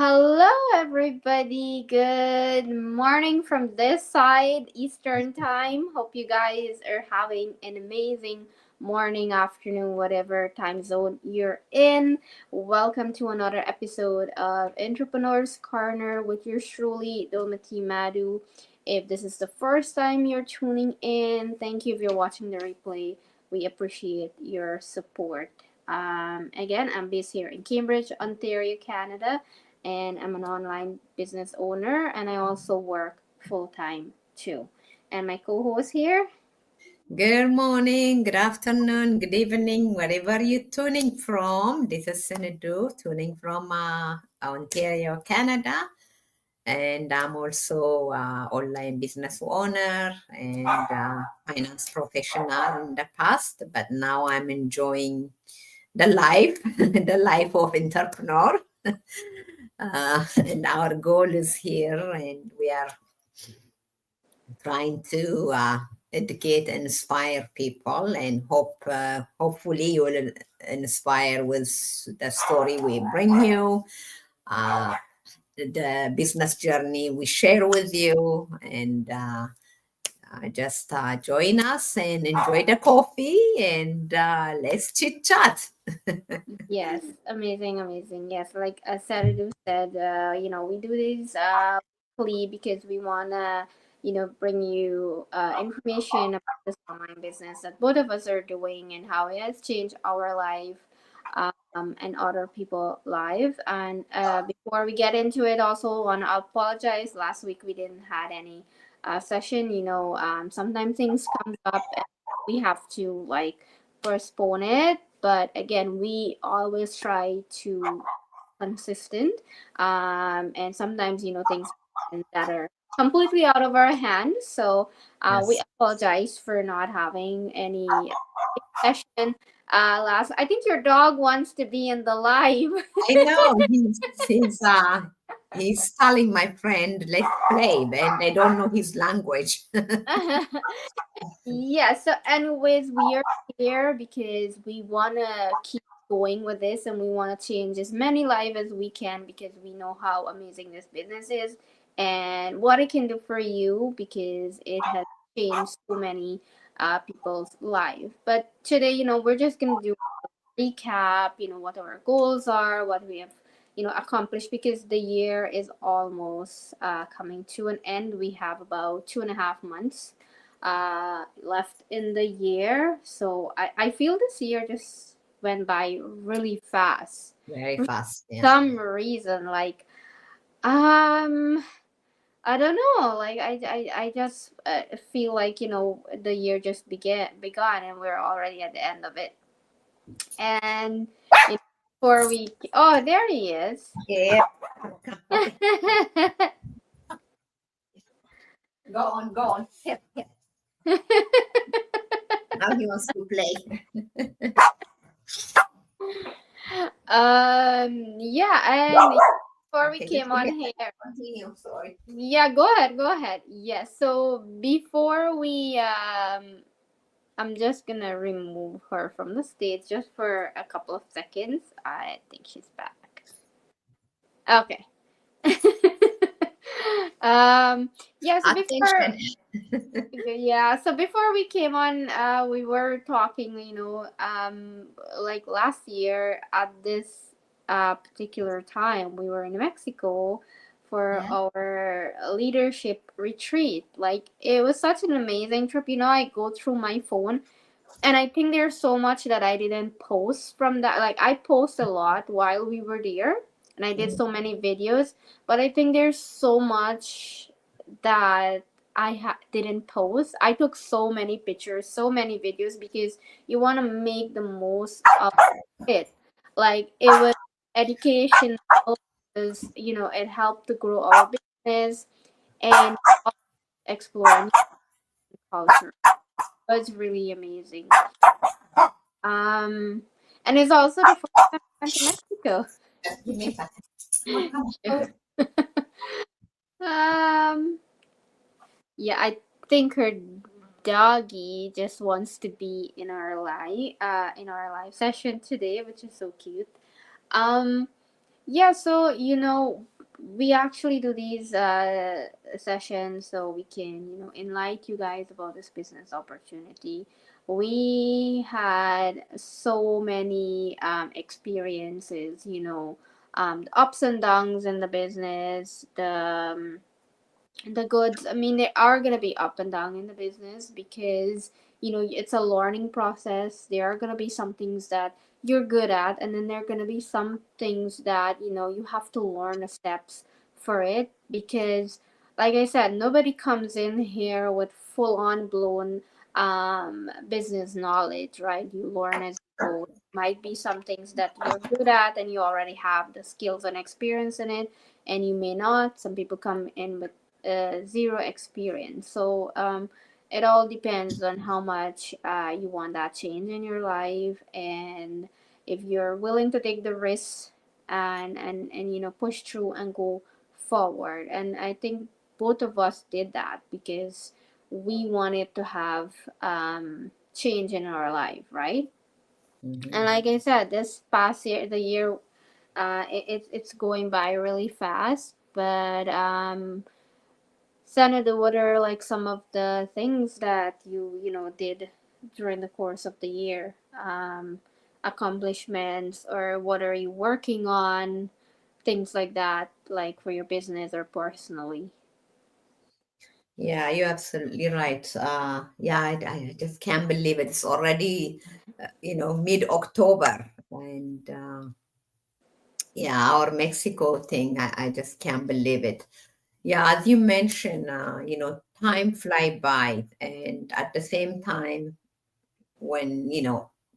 Hello, everybody. Good morning from this side, Eastern Time. Hope you guys are having an amazing morning, afternoon, whatever time zone you're in. Welcome to another episode of Entrepreneurs Corner with yours truly, Dolmati Madu. If this is the first time you're tuning in, thank you if you're watching the replay. We appreciate your support. Again, I'm based here in Cambridge, Ontario, Canada, and I'm an online business owner, and I also work full time too. And my co-host here. Good morning, good afternoon, good evening, wherever you're tuning from. This is Sinedu, tuning from Ontario, Canada. And I'm also online business owner and finance professional in the past, but now I'm enjoying the life, the life of entrepreneur. And our goal is here, and we are trying to educate and inspire people, and hopefully you will inspire with the story we bring you, uh, the business journey we share with you, and just join us and enjoy the coffee, and let's chit chat. Yes, amazing, amazing. Yes, like Saradu said, we do this weekly because we wanna, bring you information about this online business that both of us are doing and how it has changed our life, and other people' life. And before we get into it, also wanna apologize. Last week we didn't had any session. Sometimes things comes up and we have to like postpone it, but again we always try to consistent, and sometimes things happen that are completely out of our hands, so we Yes, apologize for not having any session. Last, I think your dog wants to be in the live. I know he's telling my friend let's play, and I don't know his language. Yeah, so anyways, we are here because we want to keep going with this and we want to change as many lives as we can because we know how amazing this business is and what it can do for you because it has changed so many people's life. But today, we're just going to do a recap, what our goals are, what we have, accomplished because the year is almost coming to an end. We have about 2.5 months left in the year. So I feel this year just went by really fast. Very For fast, yeah. some reason, like um I don't know. Like I just feel like the year just begun and we're already at the end of it. And you know, before we oh there he is. Yeah. Okay. Go on. Hip, hip. Now he wants to play. Yeah, and before we Okay, came on here. continue. Sorry. Yeah, go ahead, go ahead. Yes, so before we I'm just gonna remove her from the stage just for a couple of seconds. I think she's back. Okay. um yeah, so before Attention. yeah, so before we came on, we were talking, like last year at this particular time, we were in Mexico for Yeah. our leadership retreat. Like, it was such an amazing trip. I go through my phone, and I think there's so much that I didn't post from that. Like, I post a lot while we were there, and I did Mm. so many videos, but I think there's so much that didn't post. I took so many pictures, so many videos because you want to make the most of it. Like, it was educational, because it helped to grow our business and explore new culture. It was really amazing. Um, and it's also the first time I went to Mexico. Give me a second. Come on. um, yeah, I think her doggy just wants to be in our live session today, which is so cute. Um, Yeah, so we actually do these sessions so we can enlighten you guys about this business opportunity. We had so many experiences, the ups and downs in the business, the goods. I mean, they are going to be up and down in the business because it's a learning process. There are going to be some things that you're good at, and then there are going to be some things that you have to learn the steps for it, because like I said, nobody comes in here with full on blown business knowledge, right? You learn as you go. Might be some things that you're good at and you already have the skills and experience in it, and you may not. Some people come in with zero experience. So it all depends on how much you want that change in your life, and if you're willing to take the risks and push through and go forward. And I think both of us did that because we wanted to have change in our life, right? And Mhm. like I said, this past year, the year, it's going by really fast, but Senator, what are like some of the things that you did during the course of the year? Accomplishments, or what are you working on? Things like that, like for your business or personally. Yeah, you're absolutely right. Yeah, I just can't believe it. It's already, mid-October. And yeah, our Mexico thing, I just can't believe it. Yeah, as you mentioned, time fly by. And at the same time, when,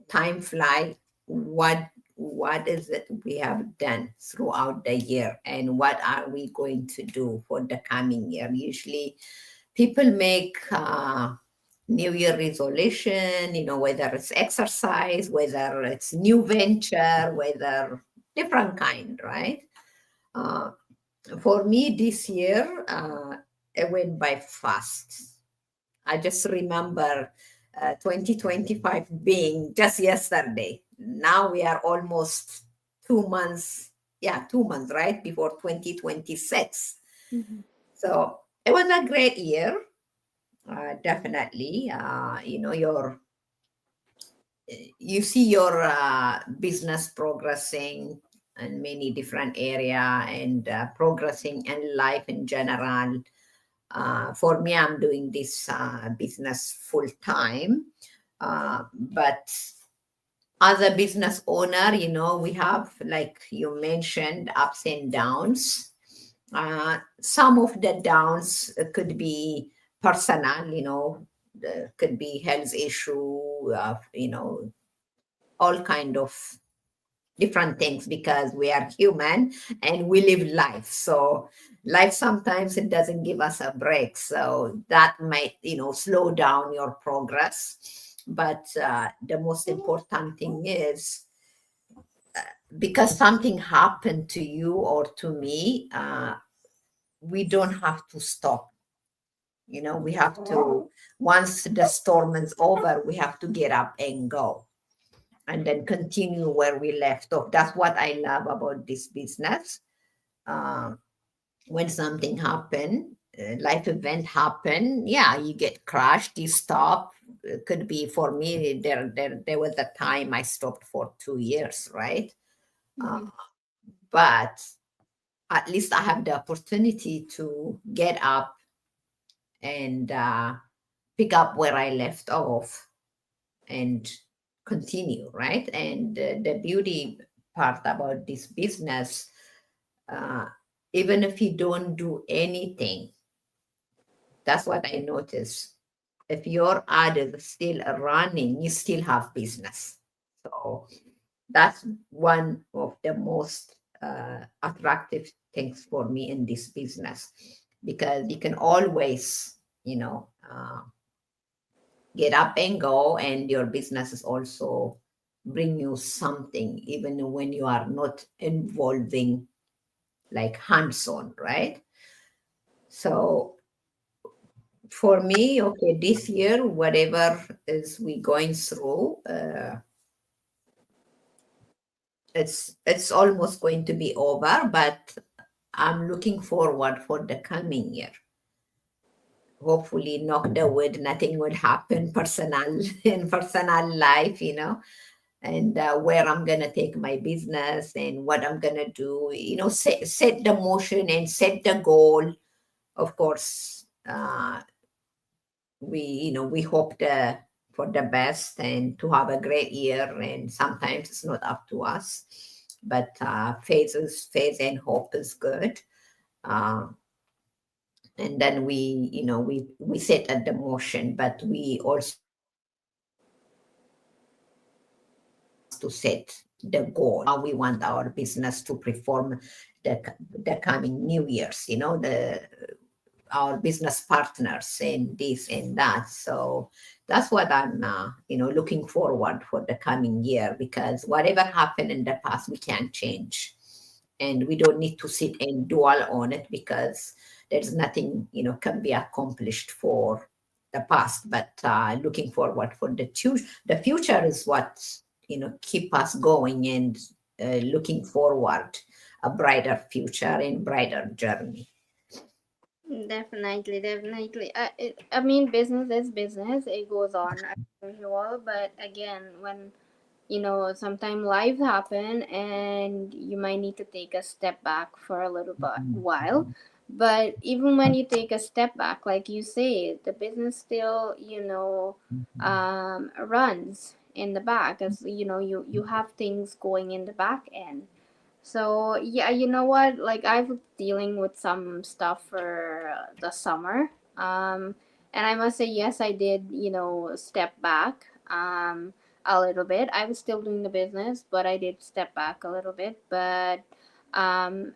time fly, what is it we have done throughout the year? And what are we going to do for the coming year? Usually people make New Year resolution, whether it's exercise, whether it's new venture, whether different kind, right? Uh, for me, this year, it went by fast. I just remember 2025 being just yesterday. Now we are almost 2 months, yeah, 2 months, right, before 2026. Mm-hmm. So it was a great year. Definitely, you see your business progressing in many different area and progressing in life in general. For me, I'm doing this business full time, but as a business owner, we have, like you mentioned, ups and downs. Some of the downs could be personal, could be health issue, all kind of different things, because we are human and we live life. So life sometimes it doesn't give us a break. So that might, slow down your progress. But the most important thing is, because something happened to you or to me, we don't have to stop. We have to, once the storm is over, we have to get up and go and then continue where we left off. That's what I love about this business. Um, when something happen, life event happen, yeah, you get crushed, you stop. It could be, for me, there was a time I stopped for 2 years, right? Uh, Mm-hmm. but at least I have the opportunity to get up and pick up where I left off and continue, right? And the beauty part about this business, uh, even if you don't do anything, that's what I noticed. If your ad is still running, you still have business. So that's one of the most attractive things for me in this business, because you can always, get up and go, and your business is also bring you something even when you are not involving like hands-on, right? So for me, okay, this year, whatever is we going through, it's almost going to be over, but I'm looking forward for the coming year. Hopefully, knock the wood, nothing will happen personal in personal life, and where I'm gonna take my business and what I'm gonna do, set the motion and set the goal. Of course, we hope for the best and to have a great year. And sometimes it's not up to us, but faith and hope is good. Uh, and then we set at the motion, but we also to set the goal how we want our business to perform the coming new years, the our business partners and this and that. So that's what I'm looking forward for the coming year, because whatever happened in the past we can't change, and we don't need to sit and dwell on it, because there's nothing can be accomplished for the past. But looking forward for the future is what keep us going, and looking forward a brighter future and brighter journey. Definitely, definitely. I mean, business is business. It goes on as usual. But again, when sometimes life happen and you might need to take a step back for a little bit while. But even when you take a step back, like you say, the business still, runs in the back, as you have things going in the back end. So yeah, you know what? Like I was dealing with some stuff for the summer, and I must say yes, I did. Step back a little bit. I was still doing the business, but I did step back a little bit. But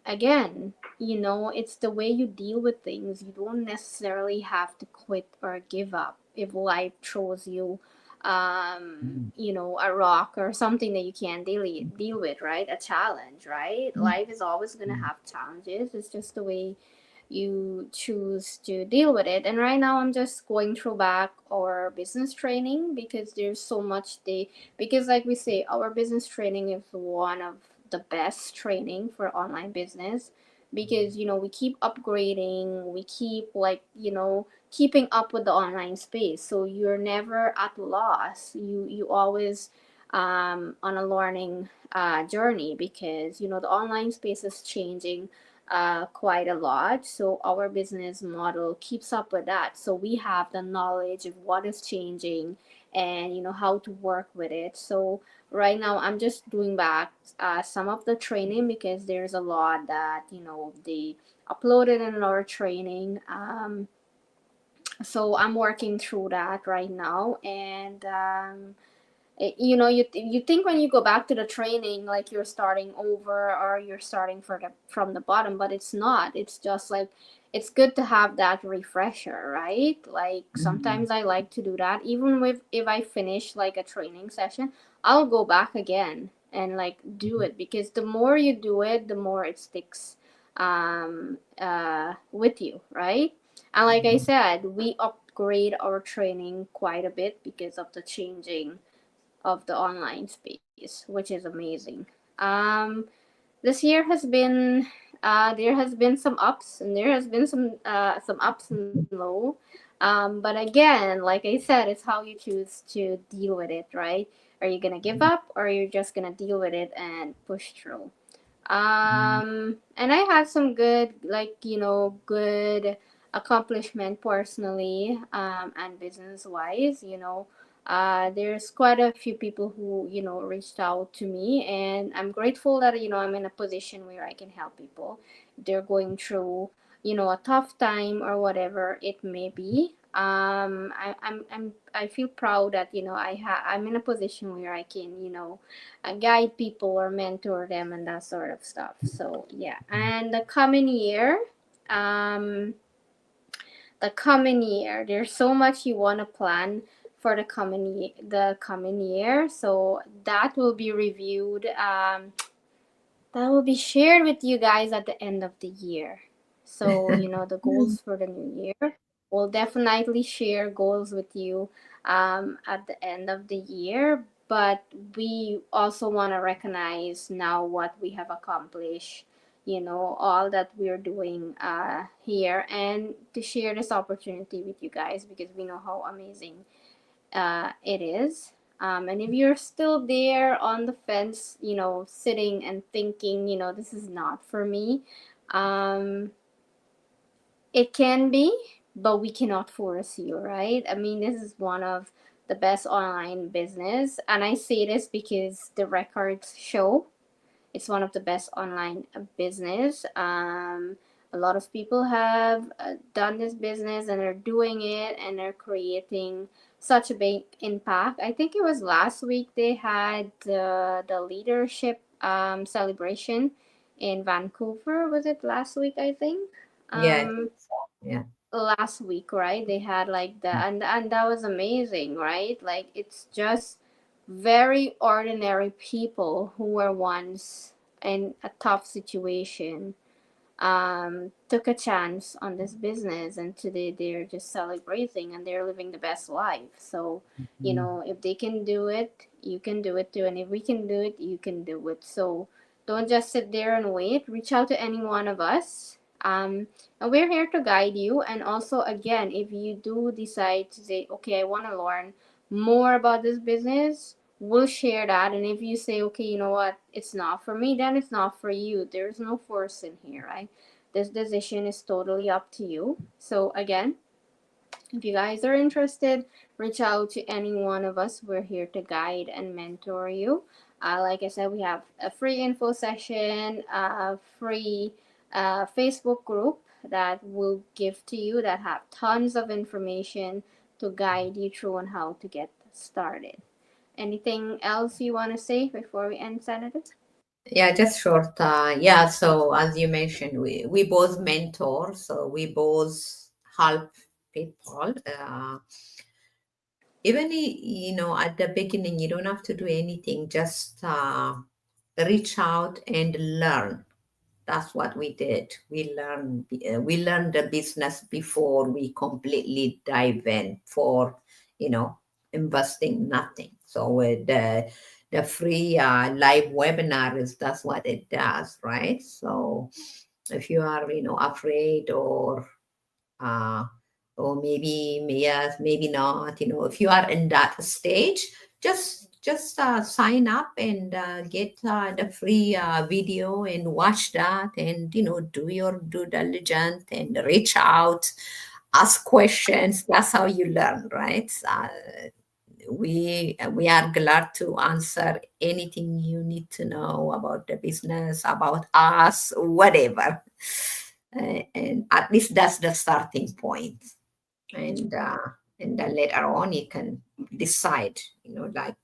again, it's the way you deal with things. You don't necessarily have to quit or give up if life throws you a rock or something that you can't deal with, right? A challenge, right? Life is always going to have challenges. It's just the way you choose to deal with it. And right now I'm just going through back our business training, because there's so much because like we say, our business training is one of the best training for online business, because we keep upgrading, we keep keeping up with the online space, so you're never at loss. You always on a learning journey, because the online space is changing quite a lot, so our business model keeps up with that, so we have the knowledge of what is changing and how to work with it. So right now I'm just doing back some of the training, because there's a lot that they uploaded in our training. So I'm working through that right now. And you think when you go back to the training, like you're starting over or you're starting from the bottom, but it's not. It's just like it's good to have that refresher, right? Like sometimes I like to do that, even with if I finish like a training session, I'll go back again and like do it, because the more you do it, the more it sticks with you, right? And like I said, we upgrade our training quite a bit because of the changing of the online space, which is amazing. This year has been there has been some ups and there has been some ups and low. But again, like I said, it's how you choose to deal with it, right? Are you gonna give up, or you're just gonna deal with it and push through? And I had some good, good accomplishment personally, and business wise. There's quite a few people who reached out to me, and I'm grateful that I'm in a position where I can help people. They're going through a tough time or whatever it may be. I feel proud that I'm in a position where I can guide people or mentor them and that sort of stuff. So yeah, and um, the coming year, there's so much you want to plan for the coming year. So that will be reviewed. That will be shared with you guys at the end of the year. So, the goals for the new year. We'll definitely share goals with you at the end of the year. but we also want to recognize now what we have accomplished, all that we're doing here, and to share this opportunity with you guys because we know how amazing it is. And if you're still there on the fence, sitting and thinking, this is not for me, um, it can be, but we cannot force you, right? I mean, this is one of the best online business, and I say this because the records show it's one of the best online business. A lot of people have done this business and are doing it and are creating such a big impact. I think it was last week they had the leadership celebration in Vancouver. Was it last week? I think. Yeah, I Um, think so. Yeah. Last week, right? They had like that, and that was amazing, right? Like it's just very ordinary people who were once in a tough situation, took a chance on this business, and today they're just celebrating and they're living the best life. So, Mhm. if they can do it, you can do it too, and if we can do it, you can do it. So don't just sit there and wait. Reach out to any one of us. And we're here to guide you. And also, again, if you do decide to say, okay, I want to learn more about this business, we'll share that. And if you say, okay, you know what, it's not for me, then it's not for you. There's no force in here, right? This decision is totally up to you. So, again, if you guys are interested, reach out to any one of us. We're here to guide and mentor you. Like I said, we have a free info session, a free Facebook group that will give to you that have tons of information to guide you through on how to get started. Anything else you want to say before we end, Senator? Yeah, just short. Yeah, so as you mentioned, we both mentor, so we both help people. Even at the beginning, you don't have to do anything. Just reach out and learn. That's what we did. We learned the business before we completely dive in for you know investing nothing. So with the free live webinars, that's what it does, right? So if you are afraid uh, or maybe yes, maybe not. If you are in that stage, just sign up and get the free video and watch that, and do your due diligence and reach out, ask questions. That's how you learn, right? We are glad to answer anything you need to know about the business, about us, whatever. And at least that's the starting point. And then later on you can decide, like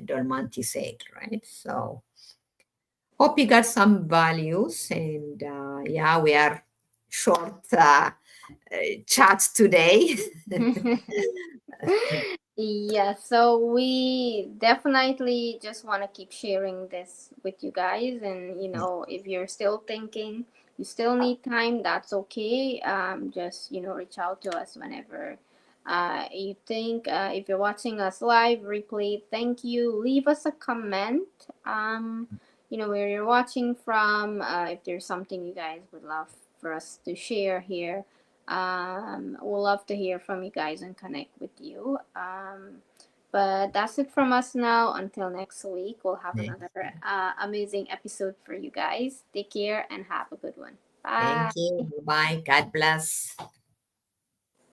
Dolmanti said, right? So hope you got some values, and yeah, we are short chats today. Yeah, so we definitely just want to keep sharing this with you guys. And, if you're still thinking you still need time, that's okay. Just, reach out to us whenever you think. If you're watching us live, replay, thank you. Leave us a comment, where you're watching from. If there's something you guys would love for us to share here, we'll love to hear from you guys and connect with you. But that's it from us now. Until next week, we'll have another amazing episode for you guys. Take care and have a good one. Thank Bye. you. Bye. God bless.